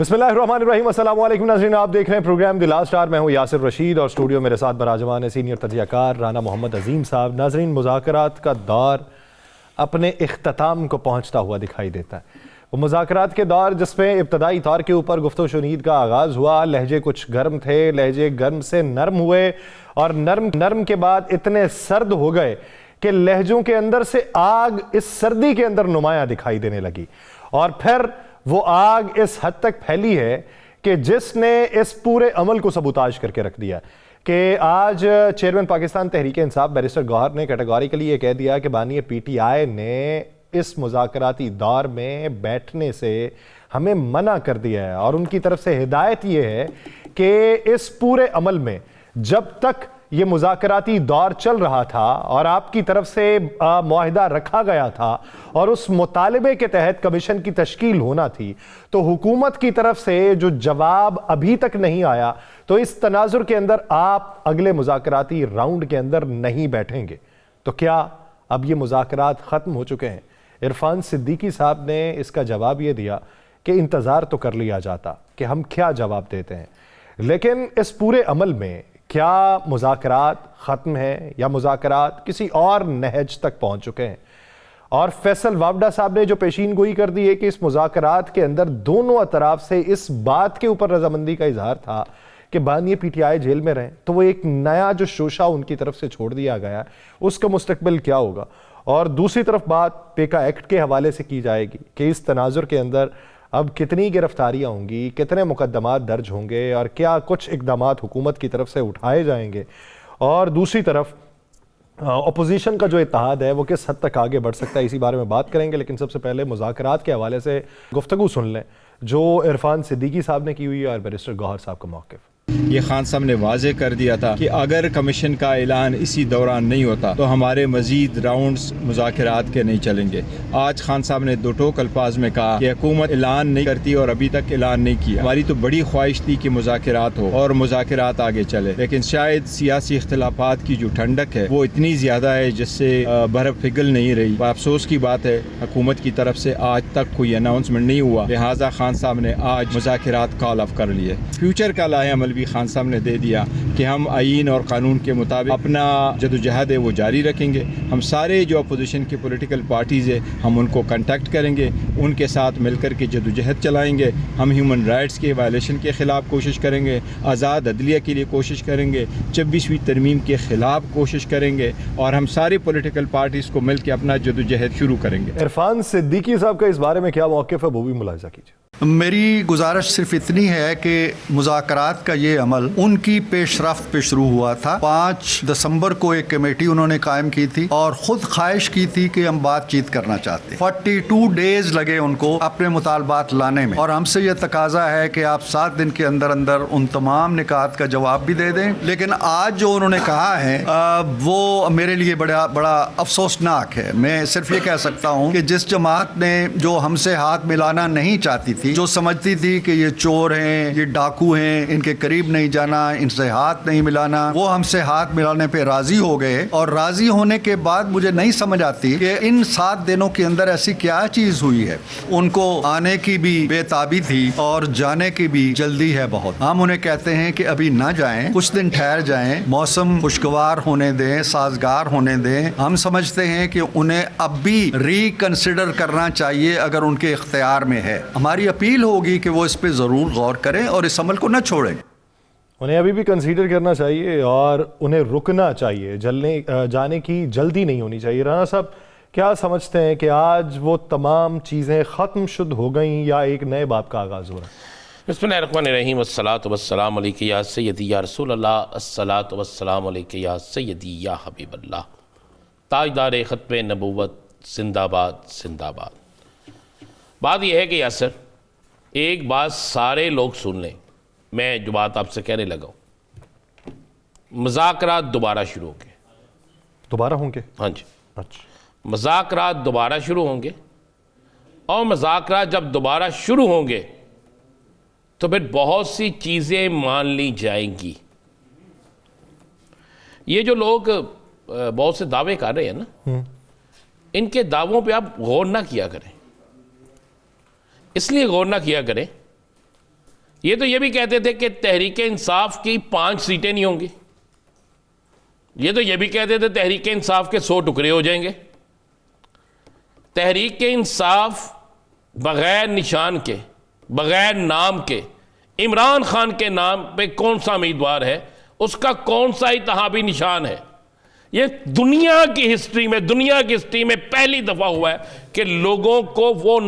बिस्मिल्लाहिर्रहमानिर्रहीम। अस्सलाम वालेकुम नाज़रीन, आप देख रहे हैं प्रोग्राम द लास्ट आवर। मैं हूं यासिर रशीद और स्टूडियो मेरे साथ बराजमान है सीनियर तजियाकार राना मोहम्मद अजीम साहब। नाज़रीन, मुज़ाकरात का दौर अपने इख्तिताम को पहुंचता हुआ दिखाई देता है। वो मुज़ाकरात के दौर जिसमें इब्तदाई तौर के ऊपर गुफ्तगू शुनीद का आगाज़ हुआ, लहजे कुछ गर्म थे, लहजे गर्म से नरम हुए और नरम के बाद इतने सर्द हो गए कि लहजों के अंदर से आग इस सर्दी के अंदर नुमाया दिखाई देने लगी। और फिर वो आग इस हद तक फैली है कि जिसने इस पूरे अमल को सबूताज करके रख दिया कि आज चेयरमैन पाकिस्तान तहरीक इंसाफ बैरिस्टर गौहर ने कैटेगोरिकली ये कह दिया कि बानी पीटीआई ने इस मुज़ाकराती दौर में बैठने से हमें मना कर दिया है। और उनकी तरफ से हिदायत ये है कि इस पूरे अमल में जब तक ये मुज़ाकराती दौर चल रहा था और आपकी तरफ से मुआहिदा रखा गया था और उस मुतालबे के तहत कमीशन की तश्कील होना थी, तो हुकूमत की तरफ से जो जवाब अभी तक नहीं आया, तो इस तनाजुर के अंदर आप अगले मुज़ाकराती राउंड के अंदर नहीं बैठेंगे। तो क्या अब ये मुज़ाकरात ख़त्म हो चुके हैं? इरफान सिद्दीकी साहब ने इसका जवाब ये दिया कि इंतज़ार तो कर लिया जाता कि हम क्या जवाब देते हैं, लेकिन इस पूरे अमल में क्या मुज़ाकरात ख़त्म हैं या मुज़ाकरात किसी और नहज तक पहुंच चुके हैं? और फैसल वावडा साहब ने जो पेशीन गोई कर दी है कि इस मुज़ाकरात के अंदर दोनों अतराफ से इस बात के ऊपर रजामंदी का इजहार था कि बानी पीटीआई जेल में रहें, तो वो एक नया जो शोशा उनकी तरफ से छोड़ दिया गया, उसका मुस्तकबिल क्या होगा? और दूसरी तरफ बात पेका एक्ट के हवाले से की जाएगी कि इस तनाजुर के अंदर अब कितनी गिरफ्तारियां होंगी, कितने मुकदमात दर्ज होंगे और क्या कुछ इकदामात हुकूमत की तरफ से उठाए जाएंगे। और दूसरी तरफ अपोजिशन का जो इत्तेहाद है वो किस हद तक आगे बढ़ सकता है, इसी बारे में बात करेंगे। लेकिन सबसे पहले मुज़ाकरात के हवाले से गुफ्तगू सुन लें जो इरफान सिद्दीकी साहब ने की हुई है और बैरिस्टर गौहर साहब का मौक़िफ़। ये खान साहब ने वाजे कर दिया था कि अगर कमीशन का ऐलान इसी दौरान नहीं होता तो हमारे मजीद राउंड्स मुज़ाकरात के नहीं चलेंगे। आज खान साहब ने दो टोक अल्फाज में कहा कि हुकूमत ऐलान नहीं करती और अभी तक ऐलान नहीं किया। हमारी तो बड़ी ख्वाहिश थी कि मुज़ाकरात हो और मुज़ाकरात आगे चले, लेकिन शायद सियासी इख्तिलाफात की जो ठंडक है वो इतनी ज़्यादा है जिससे बर्फ पिघल नहीं रही। अफसोस की बात है हुकूमत की तरफ से आज तक कोई अनाउंसमेंट नहीं हुआ, लिहाजा खान साहब ने आज मुज़ाकरात कॉल ऑफ कर लिए। फ्यूचर का लाहे अमल खान साहब ने दे दिया कि हम आईन और कानून के मुताबिक अपना जदोजहद है वो जारी रखेंगे। हम सारे जो अपोजिशन की पॉलिटिकल पार्टीज़ है हम उनको कांटेक्ट करेंगे, उनके साथ मिलकर के जदोजहद चलाएंगे। हम ह्यूमन राइट्स के वायलेशन के ख़िलाफ़ कोशिश करेंगे, आज़ाद अदलिया के लिए कोशिश करेंगे, 24वीं तरमीम के ख़िलाफ़ कोशिश करेंगे और हम सारी पॉलिटिकल पार्टीज़ को मिल के अपना जदोजहद शुरू करेंगे। इरफान सिद्दीकी साहब का इस बारे में क्या मौक़िफ़ है वो भी मुलाहिज़ा कीजिए। मेरी गुजारिश सिर्फ इतनी है कि मुज़ाकरात का ये अमल उनकी पेशरफ्त पे शुरू हुआ था। 5 दिसंबर को एक कमेटी उन्होंने कायम की थी और ख़ुद ख्वाहिश की थी कि हम बातचीत करना चाहते। 42 डेज लगे उनको अपने मुतालबात लाने में और हमसे ये तकाजा है कि आप 7 दिन के अंदर अंदर उन तमाम निकात का जवाब भी दे दें। लेकिन आज जो उन्होंने कहा है वो मेरे लिए बड़ा अफसोसनाक है। मैं सिर्फ ये कह सकता हूँ कि जिस जमात ने जो हमसे हाथ मिलाना नहीं चाहती थी, जो समझती थी कि ये चोर हैं, ये डाकू हैं, इनके करीब नहीं जाना, इनसे हाथ नहीं मिलाना, वो हमसे हाथ मिलाने पे राजी हो गए। और राजी होने के बाद मुझे नहीं समझ आती कि इन 7 दिनों के अंदर ऐसी क्या चीज हुई है। उनको आने की भी बेताबी थी और जाने की भी जल्दी है बहुत। हम उन्हें कहते हैं कि अभी ना जाएं, कुछ दिन ठहर जाएं, मौसम खुशगवार होने दें, साजगार होने दें। हम समझते हैं कि उन्हें अब भी रिकंसिडर करना चाहिए अगर उनके इख्तियार में है। हमारी अपील होगी कि वो इस पे ज़रूर गौर करें और इस अमल को न छोड़ें। उन्हें अभी भी कंसीडर करना चाहिए और उन्हें रुकना चाहिए, जाने की जल्दी नहीं होनी चाहिए। राना साहब, क्या समझते हैं कि आज वो तमाम चीज़ें ख़त्म शुद्ध हो गई या एक नए बाब का आगाज़ हो रहा है? बिस्मिल्लाहिर्रहमानिर्रहीम, वस्सलातु वस्सलामु अलैका या सय्यदी या रसूल अल्लाह, अस्सलातु वस्सलामु अलैका या सय्यदी या हबीब अल्लाह। ताजदार ख़त्म नबूवत जिंदाबाद जिंदाबाद। बात यह है कि यासर, एक बात सारे लोग सुन लें, मैं जो बात आपसे कहने लगा हूँ, मुज़ाकरात दोबारा शुरू होंगे। दोबारा होंगे? हाँ जी, अच्छा। मुज़ाकरात दोबारा शुरू होंगे और मुज़ाकरात जब दोबारा शुरू होंगे तो फिर बहुत सी चीज़ें मान ली जाएंगी। ये जो लोग बहुत से दावे कर रहे हैं ना, इनके दावों पे आप गौर ना किया करें। इसलिए गौर ना किया करें ये तो ये भी कहते थे कि तहरीक इंसाफ की 5 सीटें नहीं होंगी। ये तो ये भी कहते थे तहरीक इंसाफ के 100 टुकड़े हो जाएंगे। तहरीक इंसाफ बगैर निशान के, बगैर नाम के, इमरान खान के नाम पे कौन सा उम्मीदवार है, उसका कौन सा इत्तेहादी निशान है। ये दुनिया की हिस्ट्री में पहली दफा हुआ है कि लोगों को वो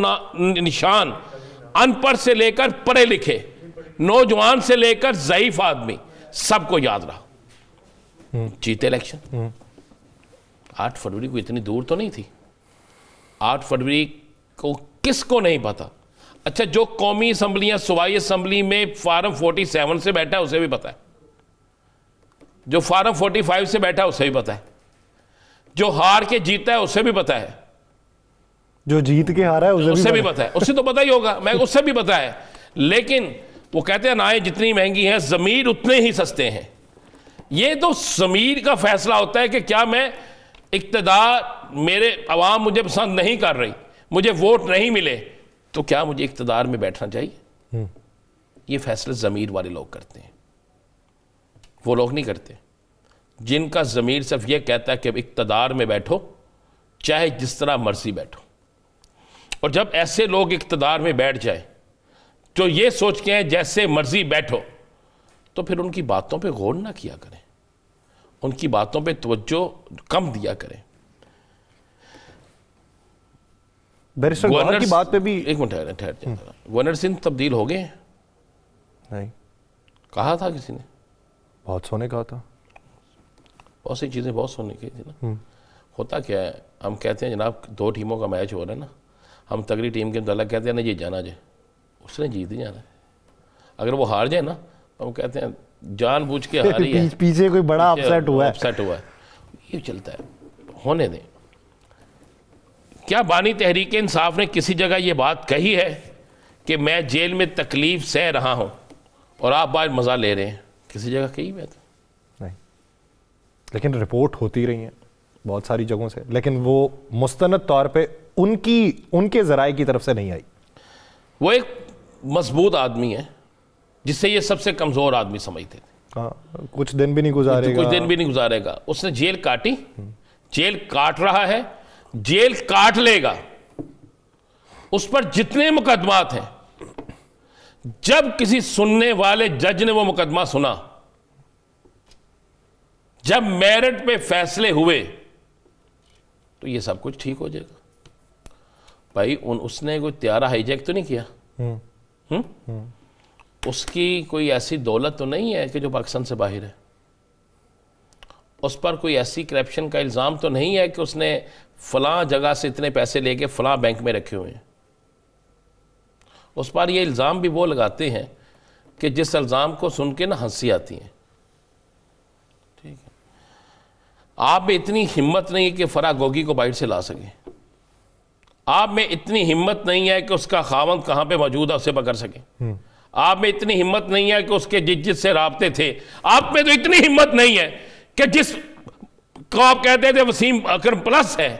निशान, अनपढ़ से लेकर पढ़े लिखे, नौजवान से लेकर ज़ईफ आदमी, सबको याद रहा। जीते इलेक्शन। 8 फरवरी को इतनी दूर तो नहीं थी। 8 फरवरी को किसको नहीं पता। अच्छा, जो कौमी असम्बलियां, सूबाई असम्बली में फार्म 47 से बैठा है उसे भी पता है, जो फार्म 45 से बैठा है उसे भी पता है, जो हार के जीता है उसे भी पता है, जो जीत के हारा है उसे भी पता है। उसे तो पता ही होगा, मैं उसे भी पता है। लेकिन वो कहते हैं नाएं जितनी महंगी हैं ज़मीर उतने ही सस्ते हैं। ये तो ज़मीर का फैसला होता है कि क्या मैं इक़्तिदार, मेरे अवाम मुझे पसंद नहीं कर रही, मुझे वोट नहीं मिले, तो क्या मुझे इक़्तिदार में बैठना चाहिए। ये फैसले ज़मीर वाले लोग करते हैं, वो लोग नहीं करते जिनका ज़मीर सिर्फ ये कहता है कि इक़्तिदार में बैठो, चाहे जिस तरह मर्जी बैठो। और जब ऐसे लोग इक़्तिदार में बैठ जाए तो ये सोच के हैं जैसे मर्जी बैठो, तो फिर उनकी बातों पे गौर ना किया करें, उनकी बातों पे तवज्जो कम दिया करें। बैरिस्टर गौहर की बात पे भी एक मिनट ठहर जाए। गवर्नर सिंह तब्दील हो गए हैं? नहीं, कहा था किसी ने, बहुत सोने कहा था, बहुत सी चीज़ें बहुत सोने की थी ना। होता क्या है, हम कहते हैं जनाब 2 टीमों का मैच हो रहा है ना, हम तगड़ी टीम के मुताबिक कहते हैं ना ये जाना जाए, उसने जीत ही जाना है। अगर वो हार जाए ना तो हम कहते हैं जानबूझ के हारी है, पीछे कोई बड़ा अपसेट हुआ है। ये चलता है, होने दें। क्या बानी तहरीक इंसाफ ने किसी जगह ये बात कही है कि मैं जेल में तकलीफ सह रहा हूं और आप आज मज़ा ले रहे हैं? किसी जगह कही बात नहीं, लेकिन रिपोर्ट होती रही है बहुत सारी जगहों से, लेकिन वो मुस्तनद तौर पे उनके ज़राए की तरफ से नहीं आई। वो एक मजबूत आदमी है जिससे ये सबसे कमज़ोर आदमी समझते थे। हाँ, कुछ दिन भी नहीं गुजारेगा, उसने जेल काटी, जेल काट रहा है, जेल काट लेगा। उस पर जितने मुकदमात हैं, जब किसी सुनने वाले जज ने वो मुकदमा सुना, जब मेरिट पे फैसले हुए, तो ये सब कुछ ठीक हो जाएगा। भाई उसने कोई त्यारा हाईजैक तो नहीं किया। उसकी कोई ऐसी दौलत तो नहीं है कि जो पाकिस्तान से बाहर है। उस पर कोई ऐसी करप्शन का इल्ज़ाम तो नहीं है कि उसने फलां जगह से इतने पैसे लेके फलां बैंक में रखे हुए हैं। उस पर ये इल्ज़ाम भी वो लगाते हैं कि जिस इल्ज़ाम को सुन के ना हंसी आती है। ठीक है, आप में इतनी हिम्मत नहीं है कि फराह गोगी को बाइट से ला सके। आप में इतनी हिम्मत नहीं है कि उसका खावंद कहाँ पे मौजूद है उसे पकड़ सके। आप में इतनी हिम्मत नहीं है कि उसके जिस से राब्ते थे। आप में तो इतनी हिम्मत नहीं है कि जिस को आप कहते थे वसीम अकरम प्लस है,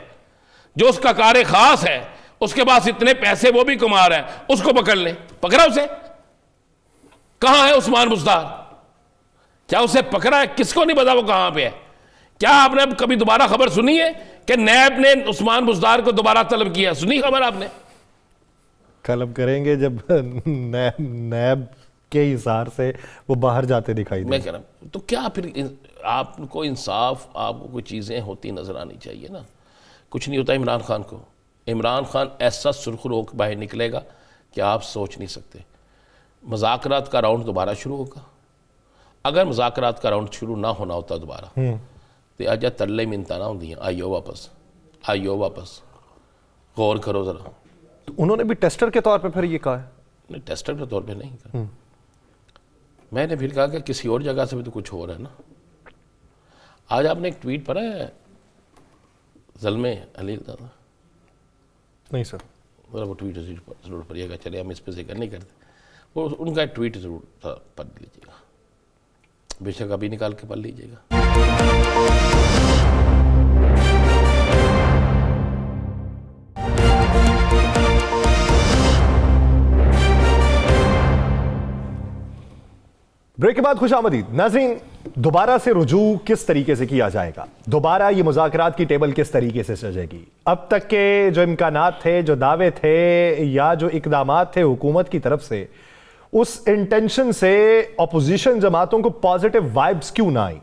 जो उसका कार खास है, उसके पास इतने पैसे वो भी कमा रहा है, उसको पकड़ लें। पकड़ा उसे? कहाँ है उस्मान बुज़दार? क्या उसे पकड़ा है? किसको नहीं पता वो कहाँ पे है? क्या आपने कभी दोबारा खबर सुनी है कि नैब ने उस्मान बुज़दार को दोबारा तलब किया? सुनी खबर आपने? तलब करेंगे जब नैब के हिसार से वो बाहर जाते दिखाई दे। मैं कह रहा हूं, तो क्या फिर आपको इंसाफ, आपको कोई चीज़ें होती नजर आनी चाहिए ना। कुछ नहीं होता इमरान खान को। इमरान खान ऐसा सुरखरू बाहर निकलेगा कि आप सोच नहीं सकते। मुज़ाकरात का राउंड दोबारा शुरू होगा। अगर मुज़ाकरात का राउंड शुरू ना होना होता दोबारा, तो अजा तरले मिनता ना होंगी, आइयो वापस, गौर करो ज़रा। तो उन्होंने भी टेस्टर के तौर पे फिर ये कहा है? नहीं, टेस्टर के तौर पे नहीं कहा। मैंने फिर कहा कि किसी और जगह से भी तो कुछ हो रहा है ना। आज आपने एक ट्वीट पढ़ा है ज़ल्मे अली दादा? नहीं सर। मेरा वो ट्वीट ज़रूर पढ़िएगा। चले हम इस पर जिक्र नहीं करते, वो उनका ट्वीट ज़रूर पढ़ लीजिएगा, बेशक अभी निकाल के पढ़ लीजिएगा। ब्रेक के बाद खुशामदीद नाज़रीन। दोबारा से रुजू किस तरीके से किया जाएगा, दोबारा ये मुज़ाकरात की टेबल किस तरीके से सजेगी। अब तक के जो इम्कानात थे, जो दावे थे या जो इकदामात थे हुकूमत की तरफ से, उस इंटेंशन से अपोजिशन जमातों को पॉजिटिव वाइब्स क्यों ना आई,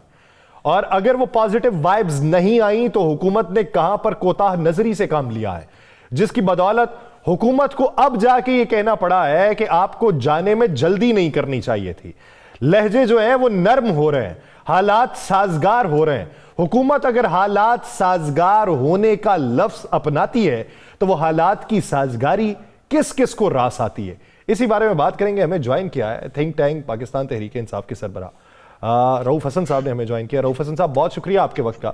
और अगर वो पॉजिटिव वाइब्स नहीं आई तो हुकूमत ने कहां पर कोताह नजरी से काम लिया है, जिसकी बदौलत हुकूमत को अब जाके ये कहना पड़ा है कि आपको जाने में जल्दी नहीं करनी चाहिए थी। लहजे जो है वो नरम हो रहे हैं, हालात साजगार हो रहे हैं। हुकूमत अगर हालात साजगार होने का लफ्ज अपनाती है तो वो हालात की साजगारी किस किस को रास आती है, इसी बारे में बात करेंगे। हमें ज्वाइन किया है थिंक टैंक पाकिस्तान तहरीक इंसाफ के सरबराह रऊफ हसन साहब ने हमें ज्वाइन किया। रऊफ हसन साहब, बहुत शुक्रिया आपके वक्त का।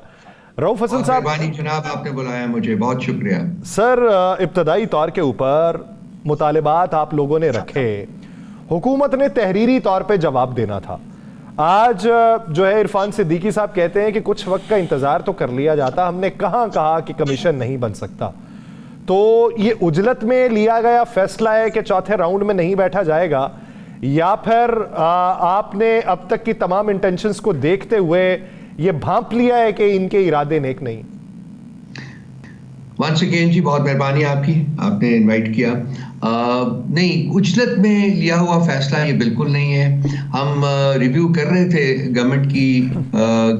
रऊफ हसन साहब, जनाब आपने बुलाया मुझे, बहुत शुक्रिया सर। इब्तदाई तौर के ऊपर मुतालिबात आप लोगों ने रखे, हुकूमत ने तहरीरी तौर पे जवाब देना था। आज जो है इरफान सिद्दीकी साहब कहते हैं कि कुछ वक्त का इंतजार तो कर लिया जाता, हमने कहाँ कहा कि कमीशन नहीं बन सकता। तो ये उजलत में लिया गया फैसला है कि चौथे राउंड में नहीं बैठा जाएगा, या फिर आपने अब तक की तमाम इंटेंशंस को देखते हुए ये भांप लिया है कि इनके इरादे नेक नहीं। वंस अगेन जी, बहुत मेहरबानी आपकी, आपने इनवाइट किया। नहीं, उजलत में लिया हुआ फैसला ये बिल्कुल नहीं है। हम रिव्यू कर रहे थे गवर्नमेंट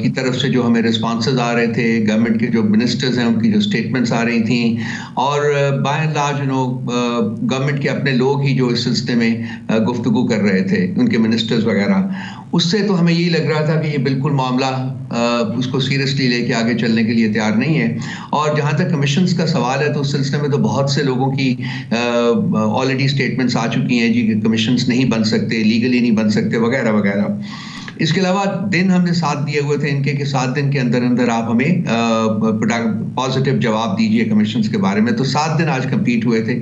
की तरफ से जो हमें रिस्पॉन्सेज आ रहे थे, गवर्नमेंट के जो मिनिस्टर्स हैं उनकी जो स्टेटमेंट्स आ रही थी, और बाय एंड लार्ज गवर्नमेंट के अपने लोग ही जो इस सिलसिले में गुफ्तगू कर रहे थे, उनके मिनिस्टर्स वगैरह, उससे तो हमें यही लग रहा था कि ये बिल्कुल मामला उसको सीरियसली लेके आगे चलने के लिए तैयार नहीं है। और जहाँ तक कमीशंस का सवाल है तो उस सिलसिले में तो बहुत से लोगों की ऑलरेडी स्टेटमेंट्स आ चुकी हैं जी कि कमीशंस नहीं बन सकते, लीगली नहीं बन सकते वगैरह वगैरह। इसके अलावा दिन हमने 7 दिए हुए थे इनके कि 7 दिन के अंदर अंदर आप हमें पॉजिटिव जवाब दीजिए कमीशंस के बारे में। तो 7 दिन आज कंप्लीट हुए थे,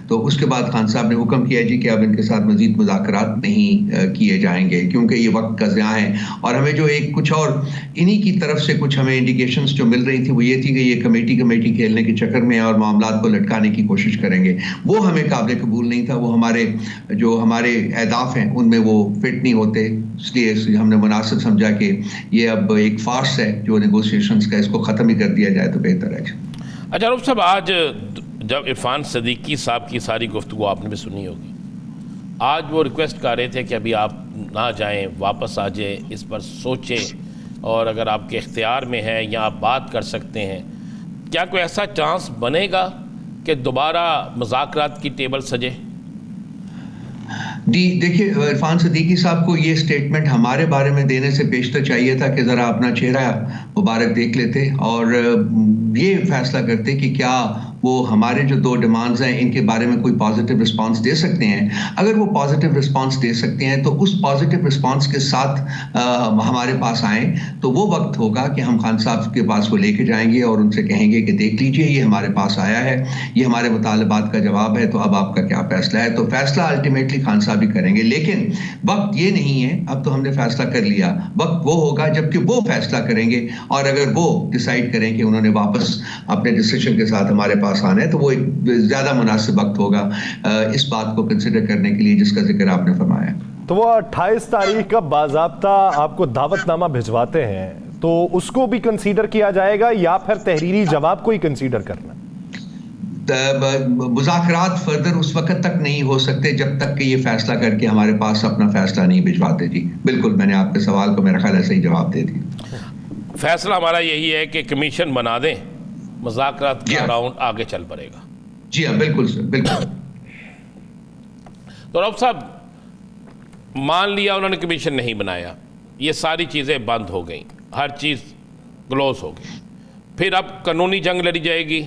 तो उसके बाद खान साहब ने हुक्म किया जी कि अब इनके साथ मजीद मुज़ाकरात नहीं किए जाएंगे क्योंकि ये वक्त का ज़िया है। और हमें जो एक कुछ और इन्हीं की तरफ से कुछ हमें इंडिकेशंस जो मिल रही थी वो ये थी कि ये कमेटी खेलने के चक्कर में और मामलात को लटकाने की कोशिश करेंगे। वो हमें काबिल कबूल नहीं था, वो हमारे अहदाफ हैं उनमें वो फिट नहीं होते, इसलिए हमने मुनासिब समझा कि ये अब एक फार्स है जो नेगोशिएशंस का, इसको ख़त्म ही कर दिया जाए तो बेहतर है। अच्छा रऊफ साहब, आज जब इरफान सिद्दीकी साहब की सारी गुफ्तगू आपने भी सुनी होगी, आज वो रिक्वेस्ट कर रहे थे कि अभी आप ना जाएं, वापस आ जाएं, इस पर सोचें, और अगर आपके इख्तियार में है या आप बात कर सकते हैं, क्या कोई ऐसा चांस बनेगा कि दोबारा मुज़ाकरात की टेबल सजे? देखिए, इरफान सिद्दीकी साहब को ये स्टेटमेंट हमारे बारे में देने से बेशतर चाहिए था कि ज़रा अपना चेहरा मुबारक देख लेते और ये फैसला करते कि क्या वो हमारे जो 2 डिमांड्स हैं इनके बारे में कोई पॉजिटिव रिस्पांस दे सकते हैं। अगर वो पॉजिटिव रिस्पांस दे सकते हैं तो उस पॉजिटिव रिस्पांस के साथ हमारे पास आएँ, तो वो वक्त होगा कि हम खान साहब के पास वो लेके जाएंगे और उनसे कहेंगे कि देख लीजिए ये हमारे पास आया है, ये हमारे मुतालबात का जवाब है, तो अब आपका क्या फैसला है। तो फैसला अल्टीमेटली खान साहब ही करेंगे, लेकिन वक्त ये नहीं है। अब तो हमने फैसला कर लिया, वक्त वो होगा जबकि वो फैसला करेंगे, और अगर वो डिसाइड करें कि उन्होंने वापस अपने डिसीजन के साथ हमारे पास आना है तो वो एक ज्यादा मुनासिब वक्त होगा इस बात को कंसिडर करने के लिए जिसका जिक्र आपने फरमाया। तो वो 28 तारीख का बाज़ाब्ता आपको दावतनामा भिजवाते हैं तो उसको भी कंसीडर किया जाएगा या फिर तहरीरी जवाब को ही कंसीडर करना? मुज़ाकरात फर्दर उस वक्त तक नहीं हो सकते जब तक कि ये फैसला करके हमारे पास अपना फैसला नहीं भिजवाते जी। बिल्कुल, मैंने आपके सवाल को मेरा ख्याल ऐसे ही जवाब दे दिया। फैसला हमारा यही है कि कमीशन बना दें, मुज़ाकरात का राउंड आगे चल पड़ेगा। जी हाँ, बिल्कुल सर, बिल्कुल। तो रऊफ साहब, मान लिया उन्होंने कमीशन नहीं बनाया, ये सारी चीज़ें बंद हो गई, हर चीज़ क्लोज हो गई, फिर अब कानूनी जंग लड़ी जाएगी,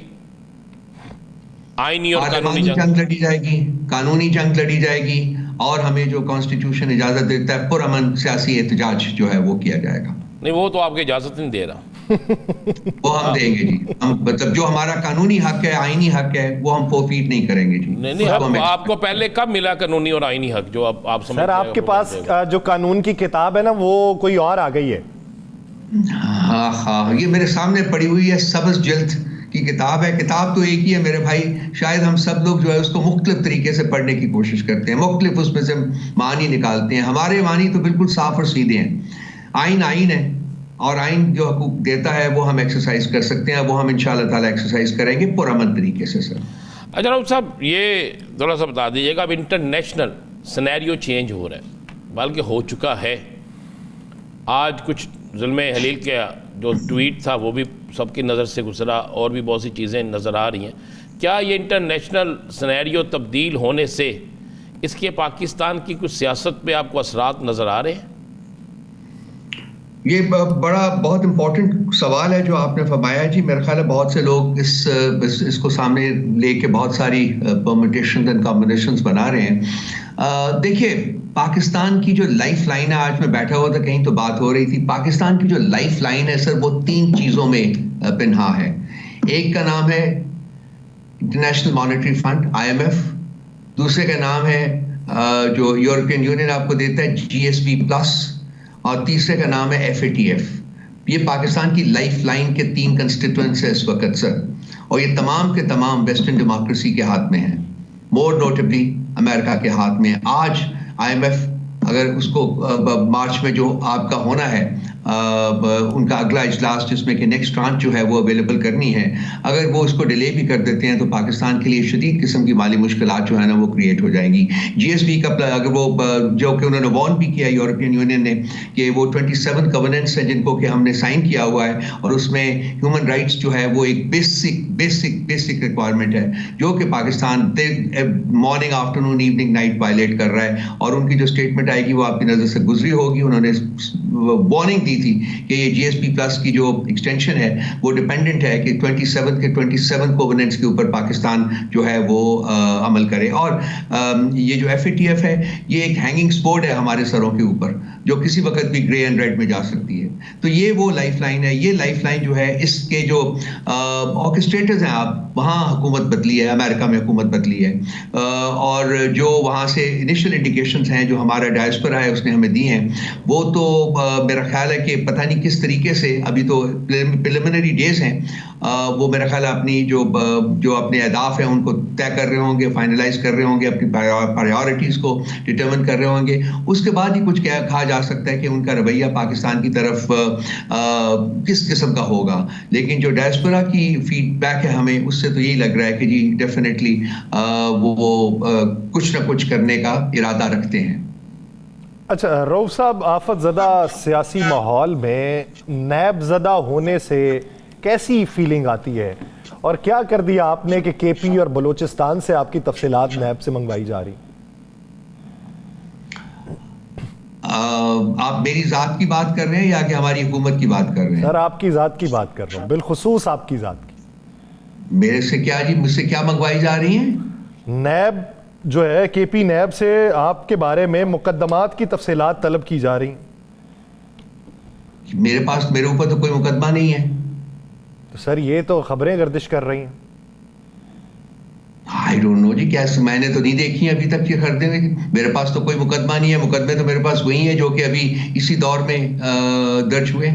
आईनी और कानूनी जंग लड़ी जाएगी, कानूनी जंग लड़ी जाएगी, और हमें जो कॉन्स्टिट्यूशन इजाज़त देता है पुरअमन सियासी एहतजाज जो है वो किया जाएगा। नहीं, वो तो आपकी इजाज़त नहीं दे रहा। वो हम देंगे जी, हम मतलब जो हमारा कानूनी हक है, आईनी हक है, वो हम फोरफीट नहीं करेंगे जी। नहीं, आपको पहले कब मिला कानूनी और आईनी हक जो आप समझ? सर, आपके पास जो कानून की किताब है ना वो कोई और आ गई है। हाँ, ये मेरे सामने पड़ी हुई है, सब्ज़ जिल्द की किताब है। किताब तो एक ही है मेरे भाई, शायद हम सब लोग जो है उसको मुख्तलिफ तरीके से पढ़ने की कोशिश करते हैं, मुख्तलिफ उसमें से मानी निकालते हैं। हमारे मानी तो बिल्कुल साफ और सीधे हैं। आइन आइन है, और आइन जो हकूक देता है वो हम एक्सरसाइज कर सकते हैं, वो हम इंशाअल्लाह ताला एक्सरसाइज करेंगे पुरअमन तरीके से। सर अच्छा राउफ साहब, ये थोड़ा सा बता दीजिएगा, अब इंटरनेशनल सिनेरियो चेंज हो रहा है, बल्कि हो चुका है। आज कुछ ज़ुल्म हलील के जो ट्वीट था वो भी सबकी नज़र से गुजरा, और भी बहुत सी चीज़ें नज़र आ रही हैं। क्या ये इंटरनेशनल सिनेरियो तब्दील होने से इसके पाकिस्तान की कुछ सियासत पे आपको असरात नज़र आ रहे हैं? ये बड़ा बहुत इंपॉर्टेंट सवाल है जो आपने फरमाया जी। मेरे ख्याल है बहुत से लोग इसको सामने लेके बहुत सारी परम्यूटेशंस एंड कॉम्बिनेशंस बना रहे हैं। देखिए, पाकिस्तान की जो लाइफ लाइन है, आज मैं बैठा हुआ था कहीं तो बात हो रही थी, पाकिस्तान की जो लाइफ लाइन है सर, वो 3 चीज़ों में पिन्हा है। एक का नाम है इंटरनेशनल मॉनेटरी फंड IMF, दूसरे का नाम है जो यूरोपियन यूनियन आपको देता है GSP+, और तीसरे का नाम है FATF। ये पाकिस्तान की लाइफ लाइन के 3 कंस्टिट्यूएंट्स है इस वक्त सर, और ये तमाम के तमाम वेस्टर्न डेमोक्रेसी के हाथ में है, मोर नोटेबली अमेरिका के हाथ में। आज IMF अगर उसको मार्च में जो आपका होना है उनका अगला इजलास, जिसमें कि नेक्स्ट ट्रांच जो है वो अवेलेबल करनी है, अगर वो उसको डिले भी कर देते हैं तो पाकिस्तान के लिए शदीद किस्म की माली मुश्किलात जो है ना वो क्रिएट हो जाएंगी। GSP का अगर वो जो कि उन्होंने वार्न भी किया यूरोपियन यूनियन ने कि वो 27 कवेनेंट्स हैं जिनको कि हमने साइन किया हुआ है, और उसमें ह्यूमन राइट्स जो है वो एक बेसिक रिक्वायरमेंट है जो कि Pakistan morning afternoon evening night violate कर रहा है। और उनकी जो स्टेटमेंट आएगी वो आपकी नज़र से गुजरी होगी, उन्होंने वार्निंग दी थी कि ये GSP+ की जो एक्सटेंशन है वो डिपेंडेंट है कि 27 कोवेनेंट्स के ऊपर पाकिस्तान जो है वो अमल करे। और ये जो FATF है ये एक हैंगिंग स्पोर्ट है हमारे सरों के ऊपर, जो किसी वक्त भी ग्रे एंड रेड में जा सकती है। तो ये वो लाइफ लाइन है। ये लाइफ लाइन जो है, इसके जो ऑर्केस्ट्रेटर्स हैं, आप वहाँ हुकूमत बदली है, अमेरिका में हुकूमत बदली है, और जो वहाँ से इनिशियल इंडिकेशंस हैं जो हमारा डायस्पोरा है उसने हमें दी हैं, वो तो मेरा ख्याल है कि पता नहीं किस तरीके से, अभी तो प्रिलिमिनरी डेज हैं, वो मेरा ख्याल अपनी जो अपने अहदाफ हैं उनको तय कर रहे होंगे, फाइनलाइज कर रहे होंगे, अपनी प्रायोरिटीज़ को डिटर्मिन कर रहे होंगे। उसके बाद ही कुछ कहा जा सकता है कि उनका रवैया पाकिस्तान की तरफ किस किस्म का होगा। लेकिन जो डायस्पोरा की फीडबैक है हमें, उससे तो यही लग रहा है कि जी डेफिनेटली वो कुछ ना कुछ करने का इरादा रखते हैं। अच्छा रऊफ साहब, आफत ज़दा सियासी माहौल में नैब ज़दा होने से कैसी फीलिंग आती है, और क्या कर दिया आपने कि KP और बलूचिस्तान से आपकी तफसीलात नैब से मंगवाई जा रही? आप मेरी ज़ात की बात कर रहे हैं या कि हमारी हुकूमत की बात कर रहे हैं? सर आपकी ज़ात की बात कर रहा हूँ, बिलखुसूस आपकी ज़ात की। मेरे से क्या जी, मुझसे क्या मंगवाई जा रही हैं? नैब जो है, KP नैब से आपके बारे में मुकदमात की तफसीलात तलब की जा रही। मेरे ऊपर तो कोई मुकदमा नहीं है। तो सर ये तो खबरें गर्दिश कर रही हैं। आई डोंट नो जी, क्या मैंने तो नहीं देखी अभी तक ये खरीदे हुए। मेरे पास तो कोई मुकदमा नहीं है। मुकदमे तो मेरे पास वही है जो कि अभी इसी दौर में दर्ज हुए,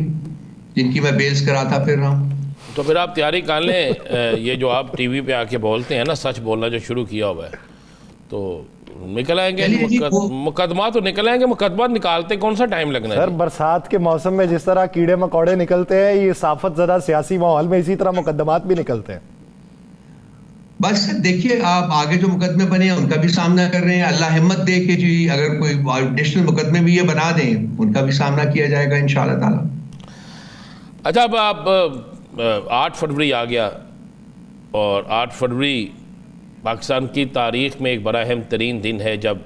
जिनकी मैं बेल्स कराता फिर रहा हूँ। तो फिर आप तैयारी कर लें, ये जो आप TV पे आके बोलते हैं ना, सच बोलना जो शुरू किया हुआ है, तो निकल आएंगे मुकदमा, तो निकल आएंगे। मुकदमा निकालते कौन सा टाइम लगना है सर? बरसात के मौसम में जिस तरह कीड़े मकोड़े निकलते हैं, ये साफत ज़दा सियासी माहौल में इसी तरह मुकदमात भी निकलते हैं। बस देखिए, आप आगे जो मुकदमे बने हैं उनका भी सामना कर रहे हैं। अल्लाह हिम्मत दे के जी, अगर कोई एडिशनल मुकदमे भी ये बना दें, उनका भी सामना किया जाएगा इंशाअल्लाह ताला। अच्छा, अब आप 8 फरवरी आ गया, और 8 फरवरी पाकिस्तान की तारीख़ में एक बड़ा अहम तरीन दिन है, जब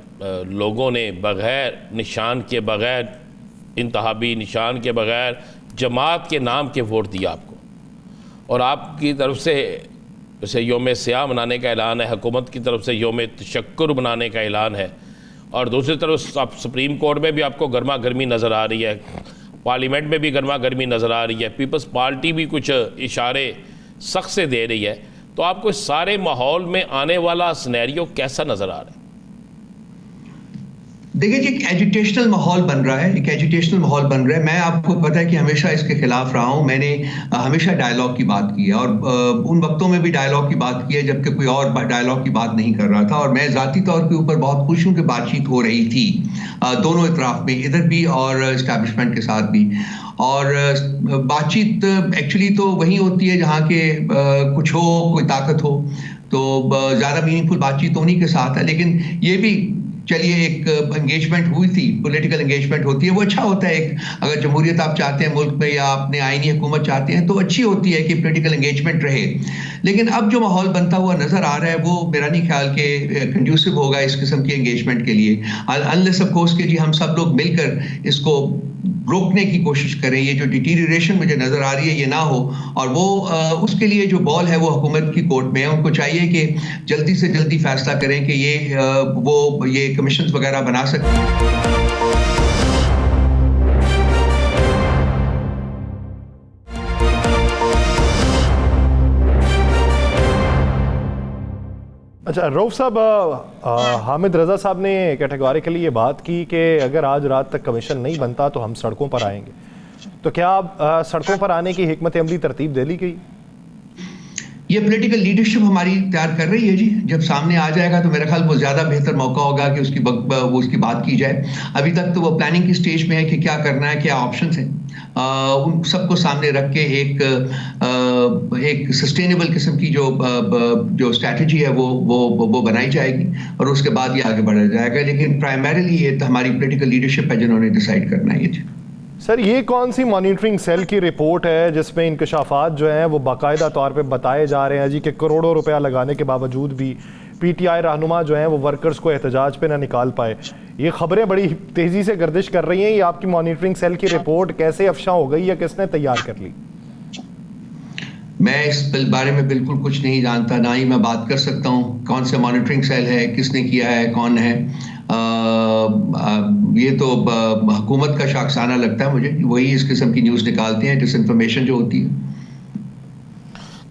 लोगों ने बग़ैर निशान के, बग़ैर इंतहाबी निशान के, बग़ैर जमात के नाम के वोट दिया आपको। और आपकी तरफ से जैसे योम सियाह मनाने का ऐलान है, हुकूमत की तरफ से योम तशक्कुर मनाने का ऐलान है, और दूसरी तरफ आप सुप्रीम कोर्ट में भी आपको गर्मा गर्मी नज़र आ रही है, पार्लियामेंट में भी गर्मा गर्मी नज़र आ रही है, पीपल्स पार्टी भी कुछ इशारे सख्त से दे रही है। तो आपको इस सारे माहौल में आने वाला सिनेरियो कैसा नज़र आ रहा है? देखिए जी, एक एजुटेशनल माहौल बन रहा है, एक एजुटेशनल माहौल बन रहा है। मैं आपको पता है कि हमेशा इसके खिलाफ रहा हूँ। मैंने हमेशा डायलॉग की बात की है और उन वक्तों में भी डायलॉग की बात की है जबकि कोई और डायलॉग की बात नहीं कर रहा था। और मैं ज़ाती तौर के ऊपर बहुत खुश हूँ कि बातचीत हो रही थी दोनों इतराफ में, इधर भी और इस्टेब्लिशमेंट के साथ भी। और बातचीत एक्चुअली तो वही होती है जहाँ के कुछ हो, कोई ताकत हो, तो ज़्यादा मीनिंगफुल बातचीत तो उन्हीं के साथ है। लेकिन ये भी चलिए एक एंगेजमेंट हुई थी, पॉलिटिकल एंगेजमेंट होती है, वो अच्छा होता है। एक अगर जमहूरियत आप चाहते हैं मुल्क में या अपने आईनी हुकूमत चाहते हैं तो अच्छी होती है कि पॉलिटिकल एंगेजमेंट रहे। लेकिन अब जो माहौल बनता हुआ नजर आ रहा है वो मेरा नहीं ख्याल के कंड्यूसिव होगा इस किस्म की एंगेजमेंट के लिए, अनलेस ऑफ कोर्स कि जी हम सब लोग मिलकर इसको रोकने की कोशिश करें। ये जो डिटीरियरेशन मुझे नजर आ रही है ये ना हो, और वो उसके लिए जो बॉल है वो हुकूमत की कोर्ट में है। उनको चाहिए कि जल्दी से जल्दी फैसला करें कि ये कमीशन वगैरह बना सकते हैं। अच्छा रऊफ साहब, हामिद रज़ा साहब ने कैटेगोरिकली ये बात की कि अगर आज रात तक कमीशन नहीं बनता तो हम सड़कों पर आएंगे, तो क्या सड़कों पर आने की हिकमत अमली तरतीब दे ली गई? ये पॉलिटिकल लीडरशिप हमारी तैयार कर रही है जी। जब सामने आ जाएगा तो मेरा ख्याल वो ज़्यादा बेहतर मौका होगा कि उसकी बात की जाए। अभी तक तो वो प्लानिंग की स्टेज में है कि क्या करना है, क्या ऑप्शंस हैं। उन सबको सामने रख के एक सस्टेनेबल किस्म की जो स्ट्रैटेजी है वो बनाई जाएगी और उसके बाद ये आगे बढ़ा जाएगा। लेकिन प्राइमरीली ये तो हमारी पॉलिटिकल लीडरशिप है जिन्होंने डिसाइड करना है ये जी। सर ये कौन सी मॉनिटरिंग सेल की रिपोर्ट है जिसमें इंकशाफात जो हैं वो बाकायदा तौर पे बताए जा रहे हैं जी कि करोड़ों रुपया लगाने के बावजूद भी पीटीआई रहनुमा जो हैं वो वर्कर्स को एहतजाज पे ना निकाल पाए? ये खबरें बड़ी तेज़ी से गर्दिश कर रही हैं। ये आपकी मॉनिटरिंग सेल की रिपोर्ट कैसे अफशा हो गई या किसने तैयार कर ली? मैं इस बारे में बिल्कुल कुछ नहीं जानता, ना ही मैं बात कर सकता हूँ कौन से मॉनिटरिंग सेल है, किसने किया है, कौन है। ये तो हुकूमत का शाखसाना लगता है मुझे, वही इस किस्म की न्यूज़ निकालते हैं, डिसइंफॉर्मेशन जो होती है।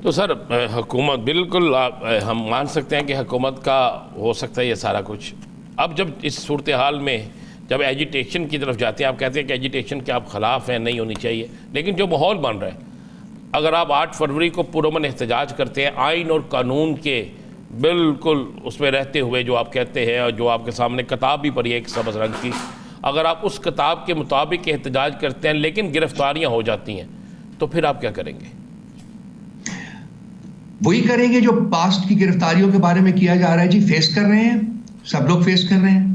तो सर हुकूमत बिल्कुल हम मान सकते हैं कि हुकूमत का हो सकता है ये सारा कुछ। अब जब इस सूरत हाल में जब एजिटेशन की तरफ जाते हैं, आप कहते हैं कि एजिटेशन के आप ख़िलाफ़ हैं, नहीं होनी चाहिए, लेकिन जो माहौल बन रहा है, अगर आप 8 फरवरी को पुरअमन एहतजाज करते हैं आइन और कानून के बिल्कुल उसमें रहते हुए, जो आप कहते हैं और जो आपके सामने किताब भी पढ़ी है एक सब्ज़ रंग की, अगर आप उस किताब के मुताबिक एहतजाज करते हैं लेकिन गिरफ्तारियां हो जाती हैं, तो फिर आप क्या करेंगे? वही करेंगे जो पास्ट की गिरफ्तारियों के बारे में किया जा रहा है जी। फेस कर रहे हैं, सब लोग फेस कर रहे हैं।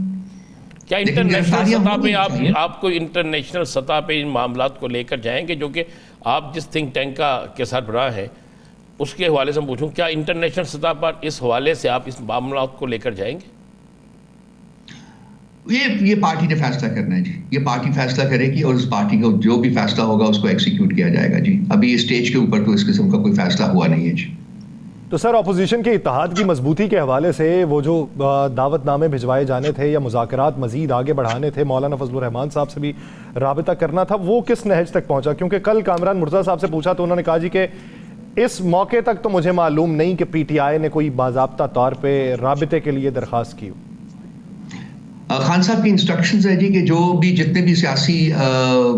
क्या इंटरनेशनल सतह पे आपको इंटरनेशनल सतह पे इन मामलात को लेकर जाएंगे, जो कि आप जिस थिंक टैंक के सरबराह हैं उसके हवाले से पूछूं, क्या इंटरनेशनल सतह पर इस हवाले से आप इस मामलात को लेकर जाएंगे? ये पार्टी ने फैसला करना है जी। ये पार्टी फैसला करेगी और उस पार्टी को जो भी फैसला होगा उसको एग्जीक्यूट किया जाएगा जी। अभी इस स्टेज के ऊपर तो इस किस्म का कोई फैसला हुआ नहीं है जी। तो सर अपोजिशन के इत्तेहाद की मजबूती के हवाले से वो जो दावतनामे भिजवाए जाने थे या मुज़ाकरात मजीद आगे बढ़ाने थे, मौलाना फजलुर रहमान साहब से भी राबिता करना था, वो किस नहज तक पहुंचा? क्योंकि कल कामरान मुर्तज़ा साहब से पूछा तो उन्होंने कहा जी कि इस मौके तक तो मुझे मालूम नहीं कि पीटीआई ने कोई बाज़ाब्ता तौर पर राबिते के लिए दरख्वास्त की। खान साहब की इंस्ट्रक्शंस है जी कि जो भी जितने भी सियासी